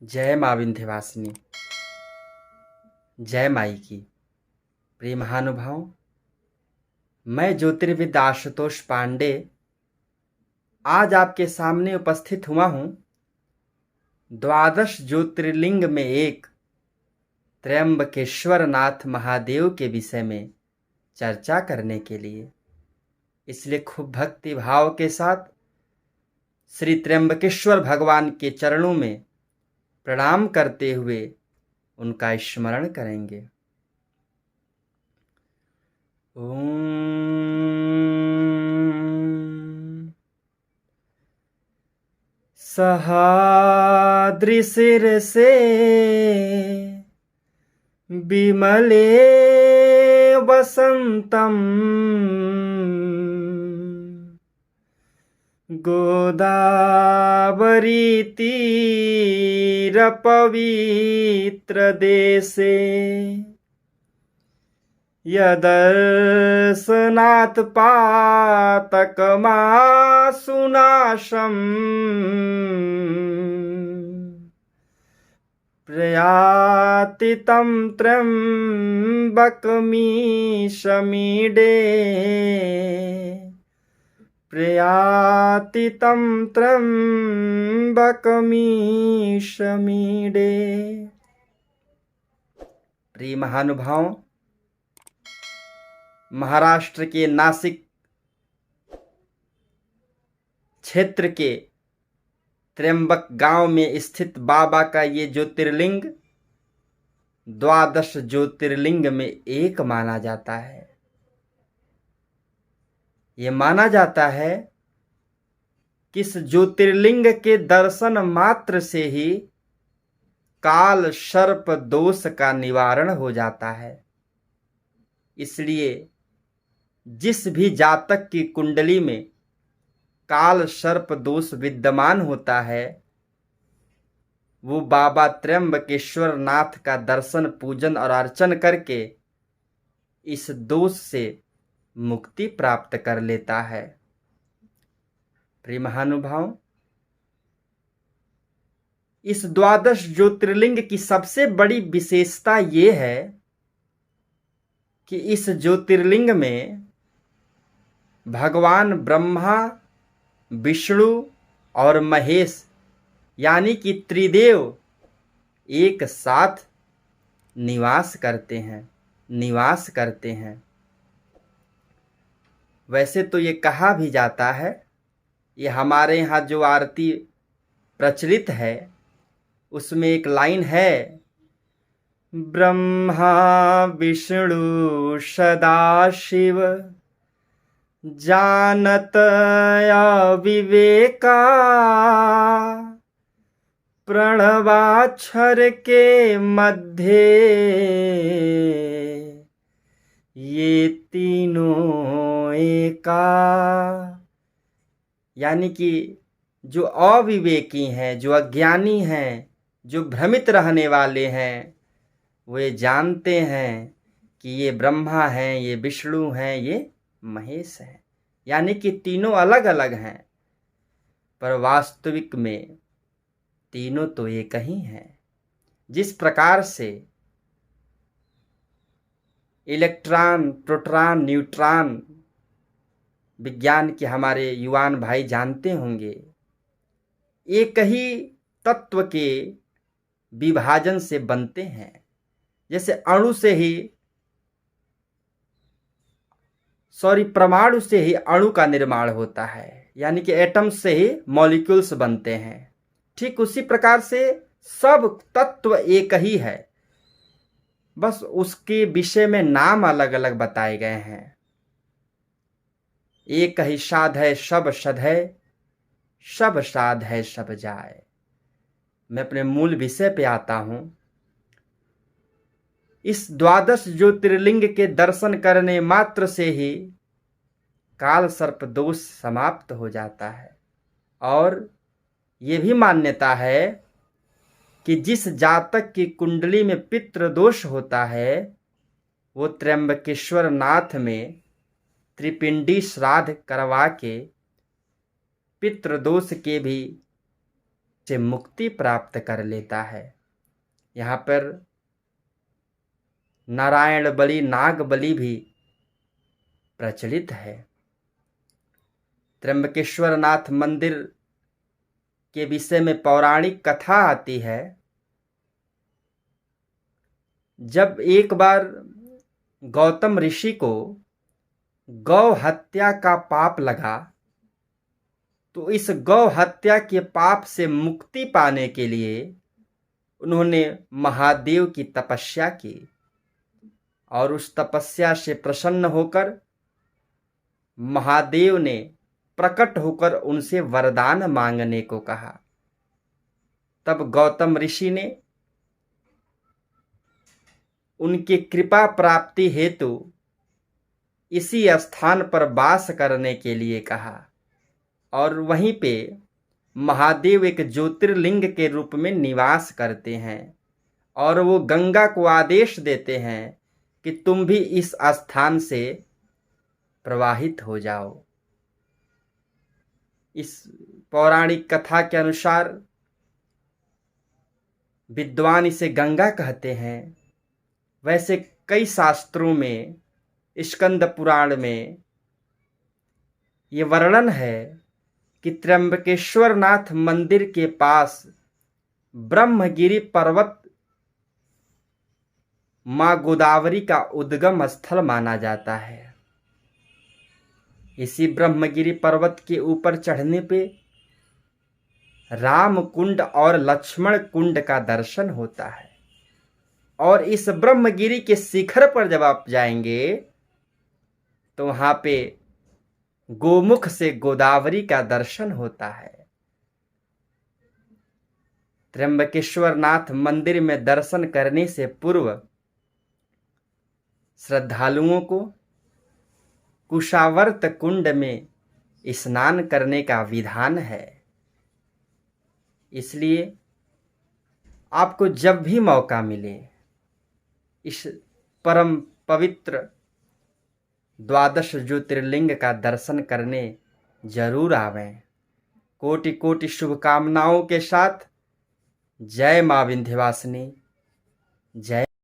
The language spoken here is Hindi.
जय माँ विंध्यवासिनी। जय माई की। प्रिय महानुभाव, मैं ज्योतिर्विद आशुतोष पांडे आज आपके सामने उपस्थित हुआ हूँ 12 ज्योतिर्लिंग में एक त्र्यंबकेश्वर नाथ महादेव के विषय में चर्चा करने के लिए। इसलिए खूब भक्ति भाव के साथ श्री त्र्यंबकेश्वर भगवान के चरणों में प्रणाम करते हुए उनका स्मरण करेंगे। ओम सहाद्रिशिरसे विमले वसंतम गोदावरी तीरपवित्र देशे यदर्शनात् पातकमासुनाशम् प्रयाति तं त्र्यम्बकमीशमीडे प्रयाति तं त्र्यम्बकमीशमीडे। प्रिय महानुभाव, महाराष्ट्र के नासिक क्षेत्र के त्र्यंबक गांव में स्थित बाबा का ये ज्योतिर्लिंग 12 ज्योतिर्लिंग में एक माना जाता है। ये माना जाता है कि इस ज्योतिर्लिंग के दर्शन मात्र से ही काल सर्प दोष का निवारण हो जाता है। इसलिए जिस भी जातक की कुंडली में काल सर्प दोष विद्यमान होता है, वो बाबा त्र्यंबकेश्वर नाथ का दर्शन पूजन और अर्चन करके इस दोष से मुक्ति प्राप्त कर लेता है। प्रिय महानुभाव, इस 12 ज्योतिर्लिंग की सबसे बड़ी विशेषता ये है कि इस ज्योतिर्लिंग में भगवान ब्रह्मा, विष्णु और महेश यानी कि त्रिदेव एक साथ निवास करते हैं। वैसे तो ये कहा भी जाता है, ये हमारे यहाँ जो आरती प्रचलित है उसमें एक लाइन है, ब्रह्मा विष्णु सदाशिव जानत अविवेका प्रणवाक्षर के मध्य ये तीनों एका। यानी कि जो अविवेकी हैं, जो अज्ञानी हैं, जो भ्रमित रहने वाले हैं, वे जानते हैं कि ये ब्रह्मा हैं, ये विष्णु हैं, ये महेश हैं। यानी कि तीनों अलग अलग हैं, पर वास्तविक में तीनों तो एक ही हैं। जिस प्रकार से इलेक्ट्रॉन, प्रोटॉन, न्यूट्रॉन विज्ञान के हमारे युवान भाई जानते होंगे, एक ही तत्व के विभाजन से बनते हैं। जैसे परमाणु से ही अणु का निर्माण होता है, यानी कि एटम से ही मॉलिक्यूल्स बनते हैं। ठीक उसी प्रकार से सब तत्व एक ही है, बस उसके विषय में नाम अलग अलग बताए गए हैं। एक ही साध है सब सद है, सब साध है सब जाए। मैं अपने मूल विषय पे आता हूं। इस 12 ज्योतिर्लिंग के दर्शन करने मात्र से ही काल सर्प दोष समाप्त हो जाता है। और ये भी मान्यता है कि जिस जातक की कुंडली में पितृ दोष होता है, वो त्र्यंबकेश्वर नाथ में त्रिपिंडी श्राद्ध करवा के पितृदोष के भी से मुक्ति प्राप्त कर लेता है। यहाँ पर नारायण बलि, नाग बलि भी प्रचलित है। त्र्यंबकेश्वर नाथ मंदिर के विषय में पौराणिक कथा आती है। जब एक बार गौतम ऋषि को गौ हत्या का पाप लगा, तो इस गौ हत्या के पाप से मुक्ति पाने के लिए उन्होंने महादेव की तपस्या की और उस तपस्या से प्रसन्न होकर महादेव ने प्रकट होकर उनसे वरदान मांगने को कहा। तब गौतम ऋषि ने उनकी कृपा प्राप्ति हेतु इसी स्थान पर वास करने के लिए कहा और वहीं पे महादेव एक ज्योतिर्लिंग के रूप में निवास करते हैं और वो गंगा को आदेश देते हैं कि तुम भी इस स्थान से प्रवाहित हो जाओ। इस पौराणिक कथा के अनुसार विद्वान इसे गंगा कहते हैं। वैसे कई शास्त्रों में, स्कंद पुराण में ये वर्णन है कि त्र्यंबकेश्वर नाथ मंदिर के पास ब्रह्मगिरि पर्वत मां गोदावरी का उद्गम स्थल माना जाता है। इसी ब्रह्मगिरि पर्वत के ऊपर चढ़ने पे राम कुंड और लक्ष्मण कुंड का दर्शन होता है और इस ब्रह्मगिरि के शिखर पर जब आप जाएंगे तो वहां पे गोमुख से गोदावरी का दर्शन होता है। त्र्यंबकेश्वर नाथ मंदिर में दर्शन करने से पूर्व श्रद्धालुओं को कुशावर्त कुंड में स्नान करने का विधान है। इसलिए आपको जब भी मौका मिले इस परम पवित्र द्वादश ज्योतिर्लिंग का दर्शन करने जरूर आवें। कोटि कोटि शुभकामनाओं के साथ जय मां विंध्यवासिनी, जय।